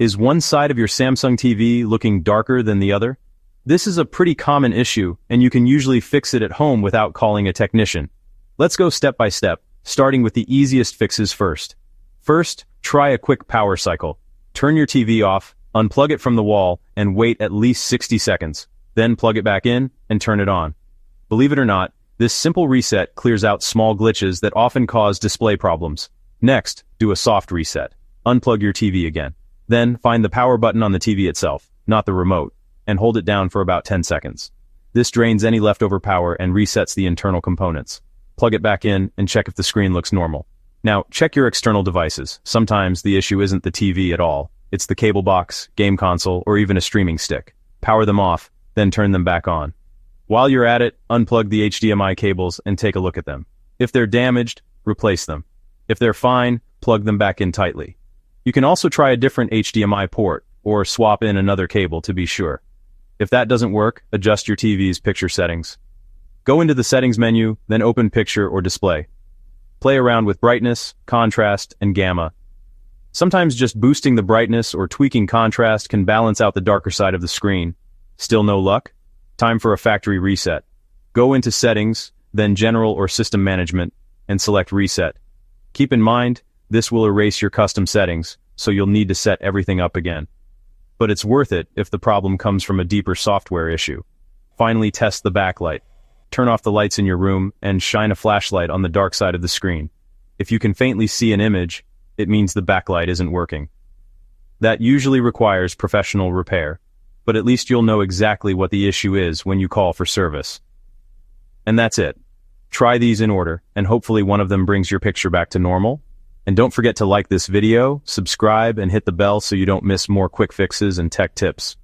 Is one side of your Samsung TV looking darker than the other? This is a pretty common issue, and you can usually fix it at home without calling a technician. Let's go step by step, starting with the easiest fixes first. First, try a quick power cycle. Turn your TV off, unplug it from the wall, and wait at least 60 seconds. Then plug it back in and turn it on. Believe it or not, this simple reset clears out small glitches that often cause display problems. Next, do a soft reset. Unplug your TV again. Then, find the power button on the TV itself, not the remote, and hold it down for about 10 seconds. This drains any leftover power and resets the internal components. Plug it back in and check if the screen looks normal. Now, check your external devices. Sometimes the issue isn't the TV at all. It's the cable box, game console, or even a streaming stick. Power them off, then turn them back on. While you're at it, unplug the HDMI cables and take a look at them. If they're damaged, replace them. If they're fine, plug them back in tightly. You can also try a different HDMI port, or swap in another cable to be sure. If that doesn't work, adjust your TV's picture settings. Go into the settings menu, then open picture or display. Play around with brightness, contrast, and gamma. Sometimes just boosting the brightness or tweaking contrast can balance out the darker side of the screen. Still no luck? Time for a factory reset. Go into settings, then general or system management, and select reset. Keep in mind, this will erase your custom settings, so you'll need to set everything up again. But it's worth it if the problem comes from a deeper software issue. Finally, test the backlight. Turn off the lights in your room and shine a flashlight on the dark side of the screen. If you can faintly see an image, it means the backlight isn't working. That usually requires professional repair, but at least you'll know exactly what the issue is when you call for service. And that's it. Try these in order, and hopefully one of them brings your picture back to normal. And don't forget to like this video, subscribe, and hit the bell so you don't miss more quick fixes and tech tips.